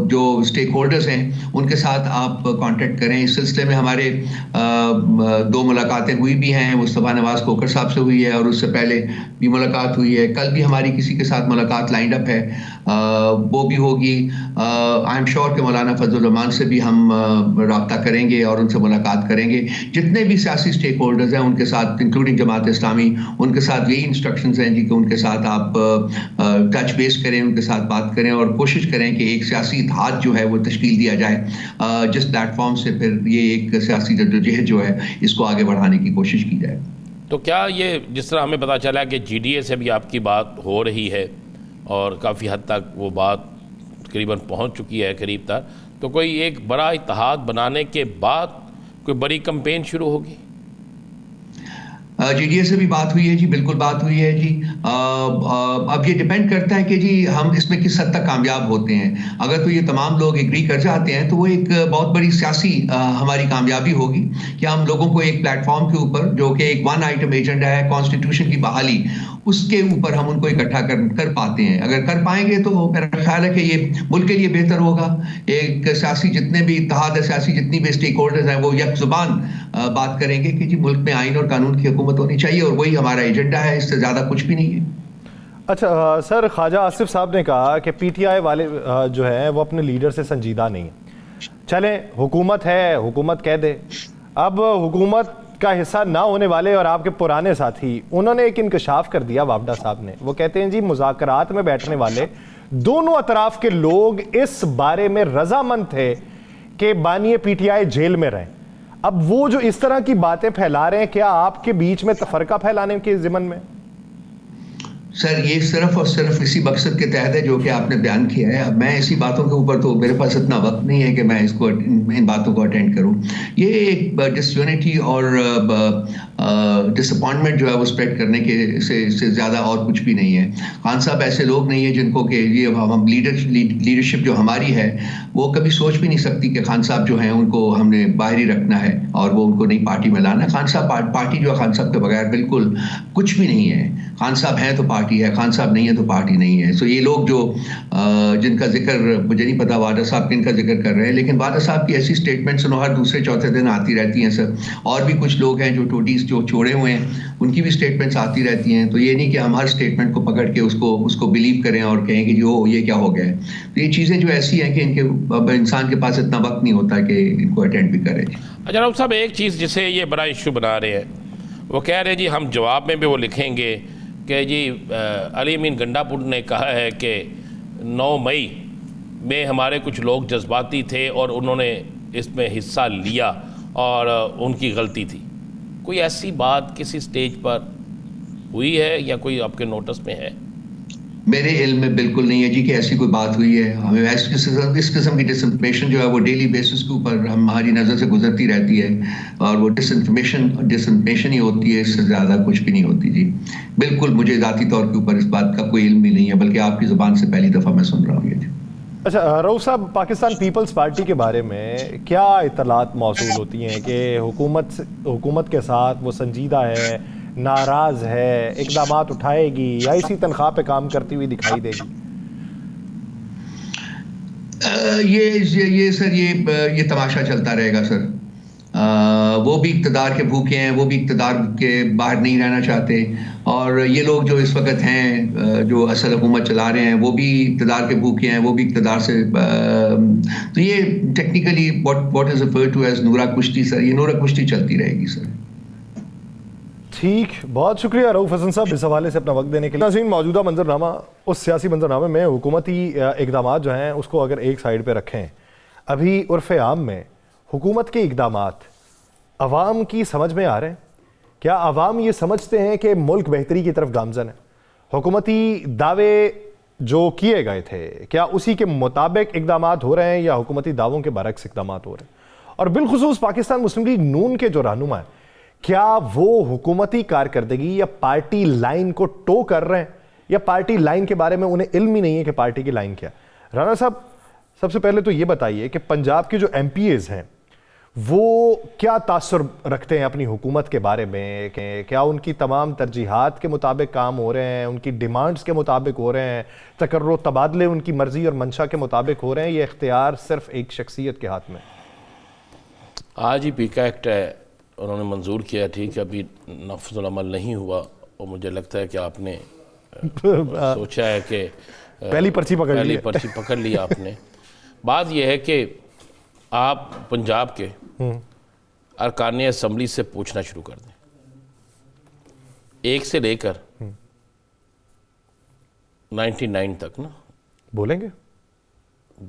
जो स्टेक होल्डर्स हैं उनके साथ आप कांटेक्ट करें। इस सिलसिले में हमारे 2 मुलाकातें हुई भी हैं। मुस्तफ़ा नवाज़ खोखर साहब से हुई है और उससे पहले भी मुलाकात हुई है। कल भी हमारी किसी के साथ मुलाकात लाइंड अप है, वो भी होगी। आई एम श्योर कि मौलाना फजलुर रहमान से भी हम रब्ता करेंगे और उनसे मुलाकात करेंगे। जितने भी सियासी स्टेक होल्डर्स हैं उनके साथ, इंक्लूडिंग जमात इस्लामी, उनके साथ यही इंस्ट्रक्शंस हैं जी कि उनके साथ आप टच बेस करें, उनके साथ बात करें और कोशिश करें कि एक सियासी इत्तेहाद जो है वो तश्कील दिया जाए, जिस प्लेटफॉर्म से फिर ये एक सियासी जद्दोजहद जो है इसको आगे बढ़ाने की कोशिश की जाए। तो क्या ये जिस तरह हमें पता चला कि जीडीए से भी आपकी बात हो रही है और काफ़ी हद तक वो बात तकरीबन पहुंच चुकी है करीब तक, तो कोई एक बड़ा इत्तेहाद बनाने के बाद कोई बड़ी कैंपेन शुरू होगी? GDA से भी बात हुई है जी, बिल्कुल बात हुई है जी। अब ये डिपेंड करता है कि जी हम इसमें किस हद तक कामयाब होते हैं। अगर तो ये तमाम लोग एग्री कर जाते हैं तो वो एक बहुत बड़ी सियासी हमारी कामयाबी होगी कि हम लोगों को एक प्लेटफॉर्म के ऊपर, जो कि एक वन आइटम एजेंडा है कॉन्स्टिट्यूशन की बहाली, उसके ऊपर हम उनको इकट्ठा कर पाते हैं। अगर कर पाएंगे तो मेरा ख्याल है कि ये मुल्क के लिए बेहतर होगा। एक सियासी जितने भी इत्तेहाद है, सियासी जितनी भी स्टेक होल्डर्स हैं, वो एक जुबान बात करेंगे कि जी मुल्क में आइन और कानून की हुकूमत होनी चाहिए, और वही हमारा एजेंडा है, इससे ज़्यादा कुछ भी नहीं है। अच्छा सर, ख्वाजा आसिफ साहब ने कहा कि PTI वाले जो है वो अपने लीडर से संजीदा नहीं है। चलें, हुकूमत है, हुकूमत कह दे। अब हुकूमत का हिस्सा ना होने वाले और आपके पुराने साथी, उन्होंने एक इंकशाफ कर दिया वावडा साहब ने। वो कहते हैं जी मुज़ाकरात में बैठने वाले दोनों अतराफ के लोग इस बारे में रजामंद थे कि बानी PTI जेल में रहें। अब वो जो इस तरह की बातें फैला रहे हैं, क्या आपके बीच में तफरका फैलाने के ज़िमन में? सर, ये सिर्फ और सिर्फ इसी मकसद के तहत है जो कि आपने बयान किया है। अब मैं इसी बातों के ऊपर, तो मेरे पास इतना वक्त नहीं है कि मैं इसको इन बातों को अटेंड करूं। ये एक डिसयूनिटी और डिसअपॉइंटमेंट जो है वो स्प्रेड करने के से ज़्यादा और कुछ भी नहीं है। खान साहब ऐसे लोग नहीं है जिनको कि ये हम लीडरशिप जो हमारी है वो कभी सोच भी नहीं सकती कि खान साहब जो हैं उनको हमने बाहर ही रखना है और वो उनको नई पार्टी में लाना है। खान साहब पार्टी जो है खान साहब के बगैर बिल्कुल कुछ भी नहीं है। खान साहब हैं तो पार्टी है, खान साहब नहीं है तो पार्टी नहीं है। सो ये लोग जो जिनका जिक्र, मुझे नहीं पता वादा साहब किनका जिक्र कर रहे हैं, लेकिन वादा साहब की ऐसी स्टेटमेंट्स हर दूसरे चौथे दिन आती रहती हैं सर। और भी कुछ लोग हैं जो टोटीज जो छोड़े हुए हैं, उनकी भी स्टेटमेंट्स आती रहती हैं। तो ये नहीं कि हम हर स्टेटमेंट को पकड़ के उसको बिलीव करें और कहें कि जो ये क्या हो गया है। तो ये चीज़ें जो ऐसी हैं कि इनके इंसान के पास इतना वक्त नहीं होता कि इनको अटेंड भी करें। अच्छा राउफ साहब, एक चीज़ जिसे ये बड़ा इशू बना रहे हैं, वो कह रहे हैं जी हम जवाब में भी वो लिखेंगे कि जी अली अमीन गंडापुर ने कहा है कि 9 मई में हमारे कुछ लोग जज्बाती थे और उन्होंने इसमें हिस्सा लिया और उनकी गलती थी। कोई ऐसी बात किसी स्टेज पर हुई है या कोई आपके नोटिस में है? मेरे इल्म में बिल्कुल नहीं है जी कि ऐसी कोई बात हुई है। हमें इस किस्म की डिसइंफॉर्मेशन जो है वो डेली बेसिस के ऊपर हमारी नज़र से गुजरती रहती है, और वो डिसइंफॉर्मेशन ही होती है, इससे ज़्यादा कुछ भी नहीं होती जी। बिल्कुल मुझे ज़ाती तौर के ऊपर इस बात का कोई इल्म ही नहीं है, बल्कि आपकी ज़ुबान से पहली दफ़ा मैं सुन रहा हूँ ये जी। अच्छा रऊफ साहब, पाकिस्तान पीपल्स पार्टी के बारे में क्या इत्तलात मौसूल होती हैं कि हुकूमत के साथ वो संजीदा है, नाराज है, इकदामात उठाएगी या इसी तनख्वाह पे काम करती हुई दिखाई देगी? ये सर ये तमाशा चलता रहेगा सर। वो भी इक़्तिदार के भूखे हैं, वो भी इक़्तिदार के बाहर नहीं रहना चाहते, और ये लोग जो इस वक्त हैं जो असल हुकूमत चला रहे हैं वो भी इक़्तिदार के भूखे हैं, वो भी इक़्तिदार से तो ये technically what is referred to as नूरा कुश्ती सर। ये नूरा कुश्ती चलती रहेगी सर। ठीक, बहुत शुक्रिया रऊफ हसन साहब इस हवाले से अपना वक्त देने के लिए। नाज़रीन, मौजूदा मंजरनामा, उस सियासी मंजरनामे में हुकूमती इक़दामात जो हैं उसको अगर एक साइड पे रखें, अभी उर्फ़ आम में हुकूमत के इक़दामात अवाम की समझ में आ रहे हैं? क्या अवाम ये समझते हैं कि मुल्क बेहतरी की तरफ गामज़न है? हुकूमती दावे जो किए गए थे, क्या उसी के मुताबिक इक़दामात हो रहे हैं या हुकूमती दावों के बरक्स इक़दामात हो रहे हैं? और बिलखुसूस पाकिस्तान मुस्लिम लीग नून के जो रहनुमा है, क्या वो हुकूमती कारकर्दगी या पार्टी लाइन को टो कर रहे हैं, या पार्टी लाइन के बारे में उन्हें इल्म ही नहीं है कि पार्टी की लाइन क्या? राना साहब, सबसे पहले तो ये बताइए कि पंजाब के जो MPAs हैं वो क्या तासुर रखते हैं अपनी हुकूमत के बारे में? क्या उनकी तमाम तरजीहात के मुताबिक काम हो रहे हैं, उनकी डिमांड्स के मुताबिक हो रहे हैं, तकर्रो तबादले उनकी मर्जी और मंशा के मुताबिक हो रहे हैं, ये इख्तियार सिर्फ एक शख्सियत के हाथ में? आज ही पीका एक्ट है, उन्होंने मंजूर किया, ठीक है, अभी नफ्ज़ुल अमल नहीं हुआ, और मुझे लगता है कि आपने सोचा है कि पहली पर्ची पकड़ ली आपने। बात यह है कि आप पंजाब के अरकान असम्बली से पूछना शुरू कर दें, 1 से लेकर 99 तक ना। बोलेंगे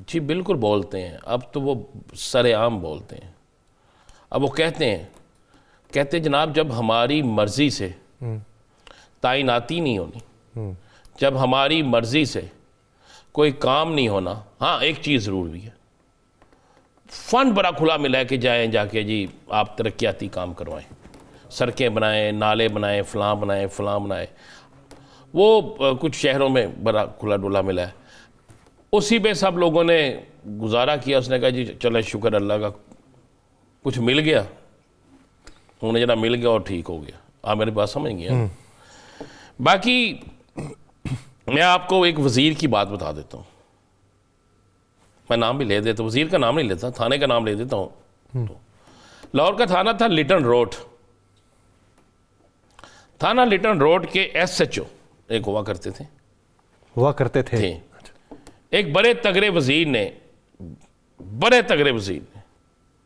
जी बिल्कुल बोलते हैं, अब तो वो सरेआम बोलते हैं। अब वो कहते जनाब, जब हमारी मर्जी से तैनाती नहीं होनी, जब हमारी मर्जी से कोई काम नहीं होना, हाँ एक चीज़ ज़रूर भी है, फंड बड़ा खुला मिला है कि जाएं जाके जी आप तरक्याती काम करवाएं, सड़कें बनाएं, नाले बनाएं, फलां बनाएं। वो कुछ शहरों में बड़ा खुला डुला मिला है, उसी पे सब लोगों ने गुजारा किया। उसने कहा जी चलो शुक्र अल्लाह का कुछ मिल गया, उन्हें जरा मिल गया और ठीक हो गया। आप मेरी बात समझ गया। बाकी मैं आपको एक वज़ीर की बात बता देता हूँ, मैं नाम भी ले देता हूँ, वज़ीर का नाम नहीं लेता, थाने का नाम ले देता हूँ। तो लाहौर का थाना था लिटन रोड। थाना लिटन रोड के SHO एक हुआ करते थे। एक बड़े तगड़े वज़ीर ने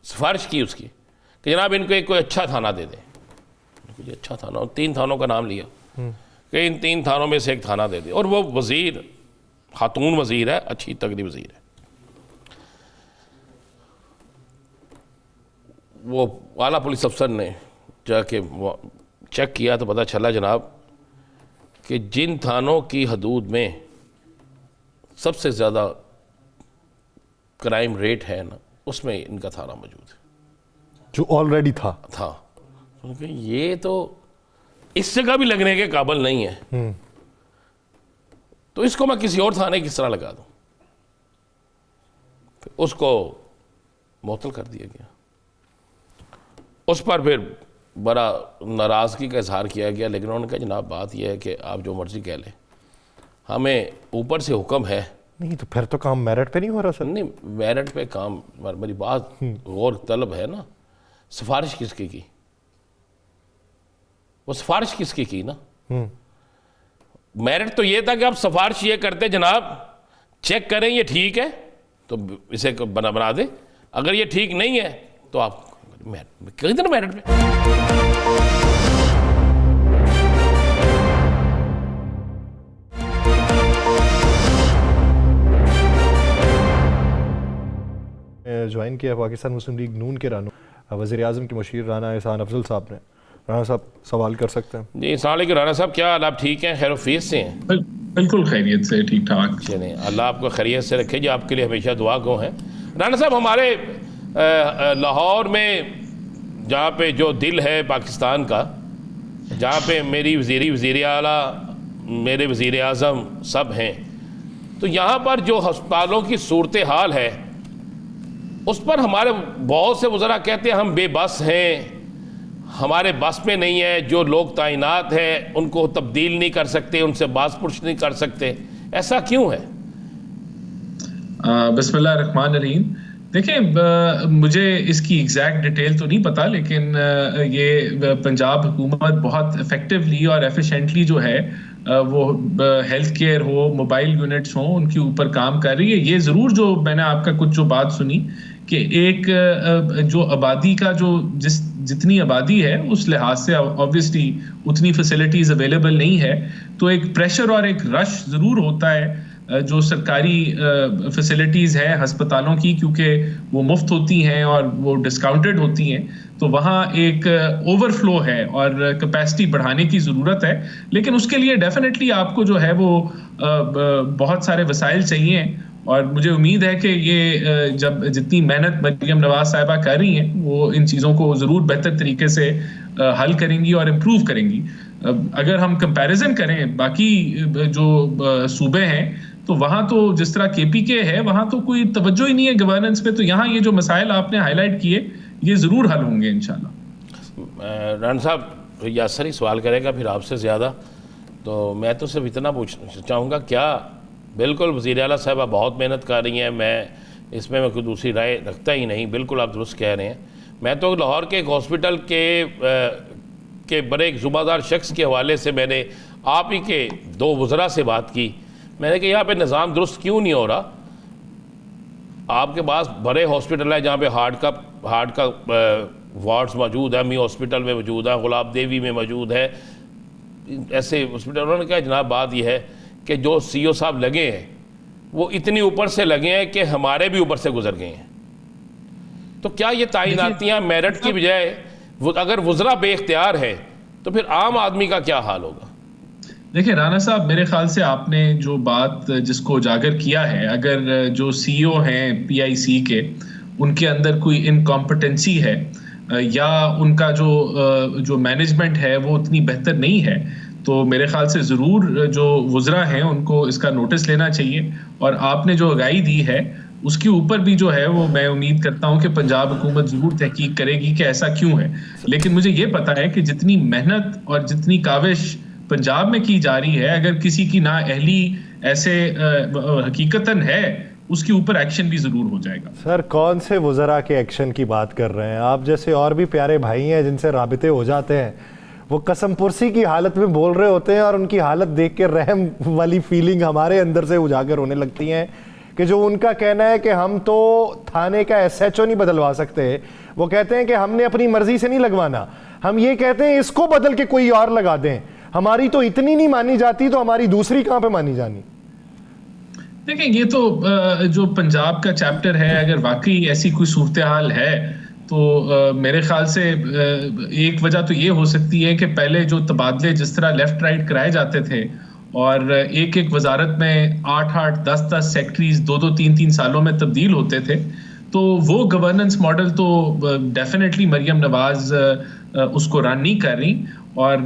सिफारिश की उसकी कि जनाब इनको एक कोई अच्छा थाना दे दें। मुझे अच्छा थाना, और 3 थानों का नाम लिया कि इन 3 थानों में से एक थाना दे दे। और वो वज़ीर खातून वज़ीर है, अच्छी तगड़ी वज़ीर है। वो आला पुलिस अफसर ने जाके चेक किया तो पता चला जनाब कि जिन थानों की हदूद में सबसे ज़्यादा क्राइम रेट है ना, उसमें इनका थाना मौजूद है, जो ऑलरेडी था। तो ये तो इस जगह भी लगने के काबिल नहीं है, तो इसको मैं किसी और थाने किस तरह लगा दूं? उसको मुअत्तल कर दिया गया। उस पर फिर बड़ा नाराज़गी का इजहार किया गया, लेकिन उन्होंने कहा जनाब बात यह है कि आप जो मर्ज़ी कह लें, हमें ऊपर से हुक्म है। नहीं तो फिर तो काम मेरिट पे नहीं हो रहा सर। नहीं, मेरिट पे काम, मेरी बात गौर तलब है ना। सिफारिश किसकी की? वो सिफारिश किसकी की ना? मेरिट तो ये था कि आप सिफारिश ये करते जनाब चेक करें ये ठीक है तो इसे बना दे, अगर ये ठीक नहीं है तो आप किधर मेरिट पे। ज्वाइन किया पाकिस्तान मुस्लिम लीग नून के रहनुमा वज़ीर आज़म के मुशीर राना एहसान अफजल साहब ने। राना साहब सवाल कर सकते हैं जी। अस्सलाम वालेकुम राना साहब, क्या हाल? आप ठीक हैं, खैर वफीस से हैं? बिल्कुल खैरियत से, ठीक ठाक। चलें, अल्लाह आपको खैरियत से रखे, जो आपके लिए हमेशा दुआ गो हैं। राना साहब, हमारे लाहौर में जहाँ पे जो दिल है पाकिस्तान का, जहाँ पे मेरी वज़ीर आला, मेरे वज़ीर आज़म सब हैं, तो यहाँ पर जो हस्पतालों की सूरत हाल है उस पर हमारे बहुत से वज़रा कहते हैं हम बेबस हैं, हमारे बस में नहीं है, जो लोग तैनात हैं उनको तब्दील नहीं कर सकते, उनसे बात पुछ नहीं कर सकते, ऐसा क्यों है? बिस्मिल्लाह रहमान रहीम। देखिए, मुझे इसकी एग्जैक्ट डिटेल तो नहीं पता, लेकिन ये पंजाब हुकूमत बहुत इफेक्टिवली और एफिशिएंटली जो है वो हेल्थ केयर हो, मोबाइल यूनिट्स हो, उनके ऊपर काम कर रही है। ये ज़रूर जो मैंने आपका कुछ जो बात सुनी कि एक जो आबादी का जो जितनी आबादी है उस लिहाज से ऑब्वियसली उतनी फैसिलिटीज़ अवेलेबल नहीं है, तो एक प्रेशर और एक रश ज़रूर होता है जो सरकारी फैसिलिटीज़ है हस्पतालों की, क्योंकि वो मुफ्त होती हैं और वो डिस्काउंटेड होती हैं, तो वहाँ एक ओवरफ्लो है और कैपेसिटी बढ़ाने की ज़रूरत है। लेकिन उसके लिए डेफिनेटली आपको जो है वो बहुत सारे वसाइल चाहिए, और मुझे उम्मीद है कि ये जब जितनी मेहनत मरियम नवाज साहिबा कर रही हैं वो इन चीज़ों को ज़रूर बेहतर तरीके से हल करेंगी और इम्प्रूव करेंगी। अगर हम कंपैरिजन करें बाकी जो सूबे हैं तो वहाँ तो जिस तरह KPK है वहाँ तो कोई तवज्जो ही नहीं है गवर्नेंस पे, तो यहाँ ये जो मसाइल आपने हाईलाइट किए ये ज़रूर हल होंगे इंशाल्लाह। राना साहब यासर ही सवाल करेगा फिर आपसे ज़्यादा, तो मैं तो सिर्फ इतना पूछना चाहूँगा, क्या बिल्कुल वज़ीर आला साहिबा बहुत मेहनत कर रही हैं, मैं इसमें मैं कोई दूसरी राय रखता ही नहीं, बिल्कुल आप दुरुस्त कह रहे हैं। मैं तो लाहौर के एक हॉस्पिटल के बड़े एक ज़ुम्मेदार शख्स के हवाले से मैंने आप ही के 2 वज़रा से बात की, मैंने कहा यहाँ पे निज़ाम दुरुस्त क्यों नहीं हो रहा? आपके पास बड़े हॉस्पिटल है जहाँ पे हार्ट का वार्ड्स मौजूद है, मी हॉस्पिटल में मौजूद है, गुलाब देवी में मौजूद है, ऐसे हॉस्पिटल। उन्होंने कहा जनाब बात यह है कि जो CO साहब लगे हैं वो इतनी ऊपर से लगे हैं कि हमारे भी ऊपर से गुजर गए हैं, तो क्या ये तैनातियाँ मेरिट की बजाय अगर वज़रा बेख्तियार है तो फिर आम आदमी का क्या हाल होगा? देखिए राना साहब, मेरे ख्याल से आपने जो बात जिसको उजागर किया है, अगर जो CEO हैं PIC के उनके अंदर कोई इनकॉम्पिटेंसी है या उनका जो मैनेजमेंट है वो उतनी बेहतर नहीं है, तो मेरे ख्याल से ज़रूर जो वुज़रा हैं उनको इसका नोटिस लेना चाहिए। और आपने जो आगाही दी है उसके ऊपर भी जो है वो मैं उम्मीद करता हूं कि पंजाब हुकूमत ज़रूर तहकीक करेगी कि ऐसा क्यों है। लेकिन मुझे ये पता है कि जितनी मेहनत और जितनी काविश पंजाब में की जा रही है, अगर किसी की नाअहली ऐसे हकीकतन है, उसके ऊपर एक्शन भी ज़रूर हो जाएगा। सर, कौन से वुज़रा के एक्शन की बात कर रहे हैं आप? जैसे और भी प्यारे भाई हैं जिनसे राबिते हो जाते हैं, वो कसम पुरसी की हालत में बोल रहे होते हैं और उनकी हालत देख के रहम वाली फीलिंग हमारे अंदर से उजागर होने लगती हैं कि जो उनका कहना है कि हम तो थाने का SHO नहीं बदलवा सकते, वो कहते हैं कि हमने अपनी मर्जी से नहीं लगवाना, हम ये कहते हैं इसको बदल के कोई और लगा दें, हमारी तो इतनी नहीं मानी जाती तो हमारी दूसरी कहाँ पे मानी जानी। देखिए, ये तो जो पंजाब का चैप्टर है, अगर वाकई ऐसी कोई सूरत हाल है तो मेरे ख्याल से एक वजह तो ये हो सकती है कि पहले जो तबादले जिस तरह लेफ्ट राइट कराए जाते थे और एक एक वजारत में 8-8, 10-10 सेक्रेटरीज 2-2, 3-3 सालों में तब्दील होते थे, तो वो गवर्नेंस मॉडल तो डेफिनेटली मरियम नवाज उसको रन नहीं कर रही और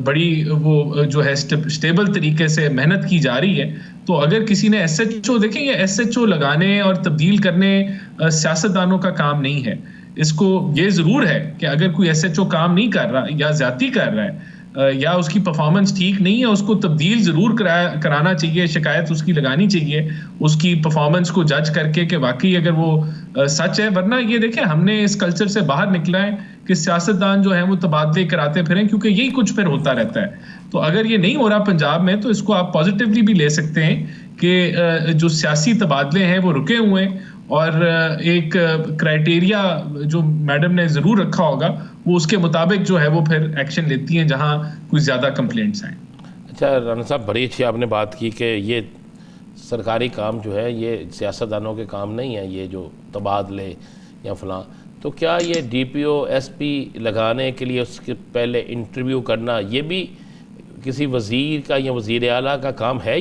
बड़ी वो जो है स्टेबल तरीके से मेहनत की जा रही है। तो अगर किसी ने SHO, देखें ये SHO लगाने और तब्दील करने सियासतदानों का काम नहीं है। इसको ये ज़रूर है कि अगर कोई SHO काम नहीं कर रहा या ज्यादती कर रहा है या उसकी परफॉर्मेंस ठीक नहीं है, उसको तब्दील ज़रूर कराना चाहिए, शिकायत उसकी लगानी चाहिए उसकी परफॉर्मेंस को जज करके कि वाकई अगर वो सच है। वरना ये देखें, हमने इस कल्चर से बाहर निकला है कि सियासतदान जो है वो तबादले कराते फिरें, क्योंकि यही कुछ फिर होता रहता है। तो अगर ये नहीं हो रहा पंजाब में, तो इसको आप पॉजिटिवली भी ले सकते हैं कि जो सियासी तबादले हैं वो रुके हुए हैं और एक क्राइटेरिया जो मैडम ने ज़रूर रखा होगा वो उसके मुताबिक जो है वो फिर एक्शन लेती हैं जहां कोई ज़्यादा कंप्लेंट्स आए। अच्छा राना साहब, बड़ी अच्छी आपने बात की कि ये सरकारी काम जो है ये सियासतदानों के काम नहीं है, ये जो तबादले या फलां। तो क्या ये DPO SP लगाने के लिए उसके पहले इंटरव्यू करना, ये भी किसी वज़ीर का या वज़ीर आला का काम है?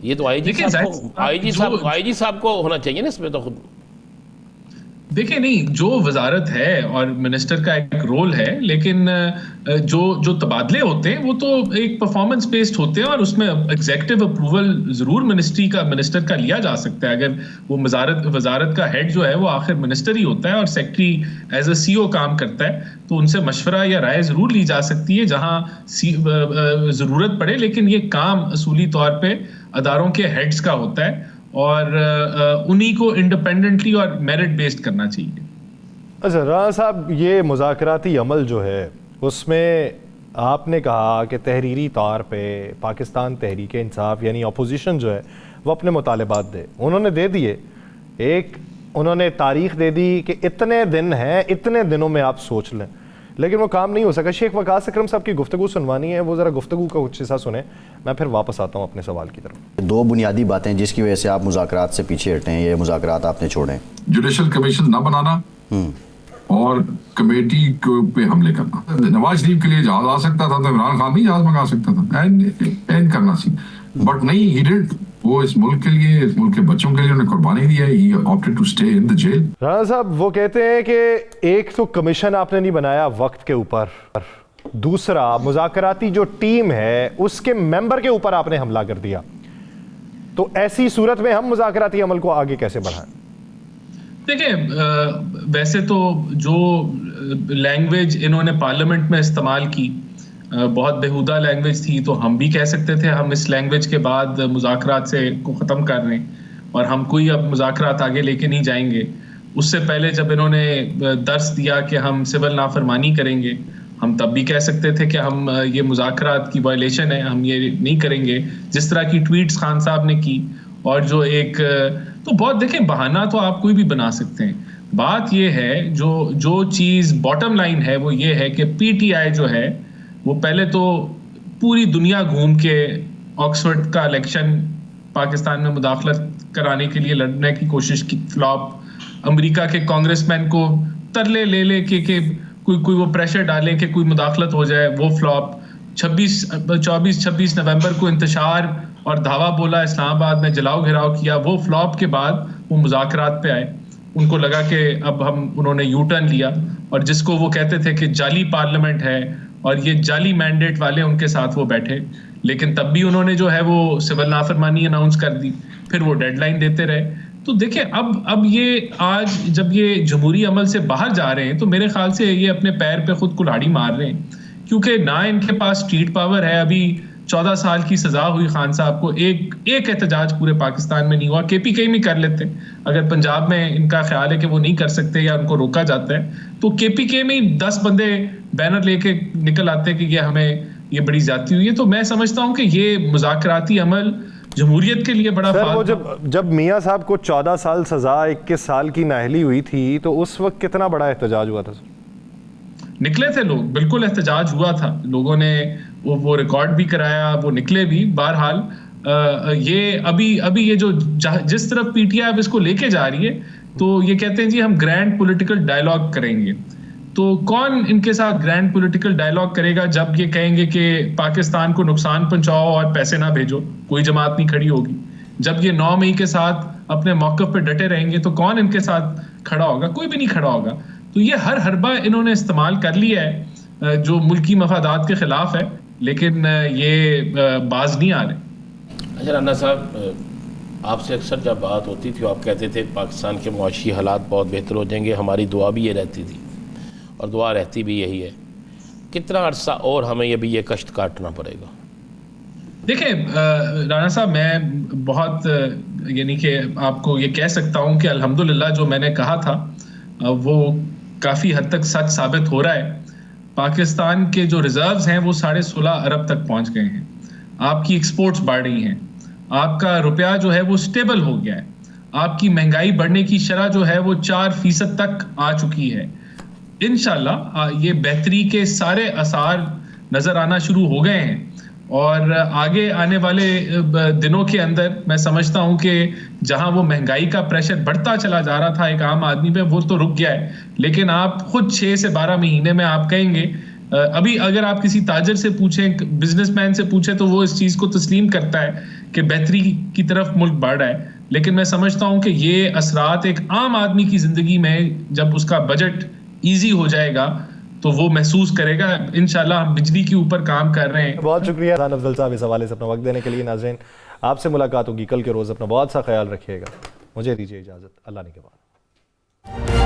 ये तो IG साहब को होना चाहिए ना इसमें। तो खुद देखिए, नहीं, जो वजारत है और मिनिस्टर का एक रोल है, लेकिन जो तबादले होते हैं वो तो एक परफॉर्मेंस बेस्ड होते हैं और उसमें एग्जीक्यूटिव अप्रूवल जरूर मिनिस्टर का लिया जा सकता है। अगर वो वजारत का हेड जो है वो आखिर मिनिस्टर ही होता है और सेक्रेटरी एज अ CO काम करता है, तो उनसे मशवरा या राय जरूर ली जा सकती है जहां जरूरत पड़े। लेकिन ये काम असूली तौर पे अदारों के हेड्स का होता है और उन्हीं को इंडिपेंडेंटली और मेरिट बेस्ड करना चाहिए। अच्छा राना साहब, ये मुज़ाकराती अमल जो है उसमें आपने कहा कि तहरीरी तौर पे पाकिस्तान तहरीक इंसाफ यानी अपोजिशन जो है वो अपने मुतालबात दे, उन्होंने दे दिए। एक उन्होंने तारीख दे दी कि इतने दिन हैं, इतने दिनों में आप सोच लें, लेकिन वो काम नहीं हो सका। शेख वकास अकरम साहब की गुफ्तगू सुनवानी है, वो ज़रा गुफ्तगू का कुछ हिस्सा सुने, मैं फिर वापस आता हूँ अपने सवाल की तरफ। दो बुनियादी बातें जिसकी वजह से आप मुज़ाकरात से पीछे हटे हैं, ये मुज़ाकरात आपने छोड़े, जुडिशल कमीशन ना बनाना और कमेटी पे हमले करना। नवाज शरीफ के लिए जहाज आ सकता था तो इमरान खान नहीं जहाज मंगा सकता था, एंड करना सी, बट नहीं, ही डिड। वो इस मुल्क के लिए, इस मुल्क के बच्चों के लिए उन्होंने कुर्बानी दी है। He opted to stay in the jail. Rana साहब, वो कहते हैं कि एक तो कमीशन आपने नहीं बनाया वक्त के ऊपर, दूसरा मुज़ाकराती जो टीम है उसके मेंबर के ऊपर आपने हमला कर दिया। तो ऐसी सूरत में हम मुज़ाकराती अमल को आगे कैसे बढ़ाएं? देखिए, वैसे तो जो लैंग्वेज इन्होंने पार्लियामेंट में इस्तेमाल की बहुत बेहुदा लैंग्वेज थी, तो हम भी कह सकते थे हम इस लैंग्वेज के बाद मुज़ाकरात से को ख़त्म कर रहे हैं और हम कोई अब मुज़ाकरात आगे लेके नहीं जाएंगे। उससे पहले जब इन्होंने दर्स दिया कि हम सिविल नाफरमानी करेंगे, हम तब भी कह सकते थे कि हम ये मुज़ाकरात की वायलेशन है, हम ये नहीं करेंगे। जिस तरह की ट्वीट्स खान साहब ने की और जो एक तो बहुत, देखें, बहाना तो आप कोई भी बना सकते हैं। बात ये है जो चीज़ बॉटम लाइन है वो ये है कि PTI जो है वो पहले तो पूरी दुनिया घूम के ऑक्सफोर्ड का इलेक्शन पाकिस्तान में मुदाखलत कराने के लिए लड़ने की कोशिश की, फ्लॉप। अमेरिका के कांग्रेसमैन को तरले ले के कोई वो प्रेशर डाले कि कोई मुदाखलत हो जाए, वो फ्लॉप। 24-26 नवंबर को इंतशार और धावा बोला, इस्लामाबाद में जलाओ घिराव किया, वो फ्लॉप के बाद वो मुज़ाकरात पे आए। उनको लगा कि अब उन्होंने यू टर्न लिया, और जिसको वो कहते थे कि जाली पार्लियामेंट है और ये जाली मैंडेट वाले उनके साथ वो बैठे, लेकिन तब भी उन्होंने जो है वो सिविल नाफरमानी अनाउंस कर दी, फिर वो डेडलाइन देते रहे। तो देखिए अब ये आज जब ये जमहूरी अमल से बाहर जा रहे हैं तो मेरे ख्याल से ये अपने पैर पे खुद कुल्हाड़ी मार रहे हैं, क्योंकि ना इनके पास स्ट्रीट पावर है। अभी 14 साल की सजा हुई खान साहब को, एक एहतजाज पूरे पाकिस्तान में नहीं हुआ। KPK में कर लेते, अगर पंजाब में इनका ख्याल है कि वो नहीं कर सकते या उनको रोका जाता है, तो KPK में ही 10 बंदे बैनर लेके निकल आते हैं कि ये हमें ये बड़ी ज्यादती हुई है। तो मैं समझता हूँ कि ये मुज़ाकराती अमल जमहूरियत के लिए बड़ा सर, वो जब मियाँ साहब को 14 साल सजा, 21 साल की नाअहली हुई थी, तो उस वक्त कितना बड़ा एहतजाज हुआ था सर? निकले थे लोग, बिल्कुल एहतजाज हुआ था, लोगों ने वो रिकॉर्ड भी कराया, वो निकले भी। बहरहाल ये अभी ये जो जिस तरफ PTI अब इसको लेके जा रही है, तो ये कहते हैं जी हम ग्रैंड पॉलिटिकल डायलॉग करेंगे। तो कौन इनके साथ ग्रैंड पॉलिटिकल डायलॉग करेगा जब ये कहेंगे कि पाकिस्तान को नुकसान पहुंचाओ और पैसे ना भेजो? कोई जमात नहीं खड़ी होगी। जब ये 9 मई के साथ अपने मौक़िफ़ पे डटे रहेंगे तो कौन इनके साथ खड़ा होगा? कोई भी नहीं खड़ा होगा। तो ये हर हरबा इन्होंने इस्तेमाल कर लिया है जो मुल्की मफादात के खिलाफ है, लेकिन ये बाज नहीं आ रहे। अच्छा राना साहब, आपसे अक्सर जब बात होती थी आप कहते थे पाकिस्तान के मुआशी हालात बहुत बेहतर हो जाएंगे, हमारी दुआ भी ये रहती थी और दुआ रहती भी यही है। कितना अरसा और हमें ये कष्ट काटना पड़ेगा? देखिए राना साहब, मैं बहुत यानी कि आपको ये कह सकता हूँ कि अल्हम्दुलिल्लाह जो मैंने कहा था वो काफ़ी हद तक सच साबित हो रहा है। पाकिस्तान के जो रिजर्व्स हैं वो 16.5 अरब तक पहुँच गए हैं। आपकी एक्सपोर्ट्स बढ़ रही हैं, आपका रुपया जो है वो स्टेबल हो गया है, आपकी महंगाई बढ़ने की शरह जो है वो 4% तक आ चुकी है। इंशाल्लाह ये बेहतरी के सारे आसार नज़र आना शुरू हो गए हैं, और आगे आने वाले दिनों के अंदर मैं समझता हूं कि जहां वो महंगाई का प्रेशर बढ़ता चला जा रहा था एक आम आदमी पे, वो तो रुक गया है। लेकिन आप खुद 6 से 12 महीने में आप कहेंगे, अभी अगर आप किसी ताजर से पूछें, बिजनेसमैन से पूछें, तो वो इस चीज़ को तस्लीम करता है कि बेहतरी की तरफ मुल्क बढ़ रहा है। लेकिन मैं समझता हूँ कि ये असरात एक आम आदमी की ज़िंदगी में जब उसका बजट ईजी हो जाएगा तो वो महसूस करेगा। इंशाल्लाह हम बिजली के ऊपर काम कर रहे हैं। बहुत शुक्रिया खान अफजल साहब इस हवाले से अपना वक्त देने के लिए। नाज़रीन, आपसे मुलाकात होगी कल के रोज़। अपना बहुत सा ख्याल रखिएगा। मुझे दीजिए इजाज़त। अल्लाह ने के बाद।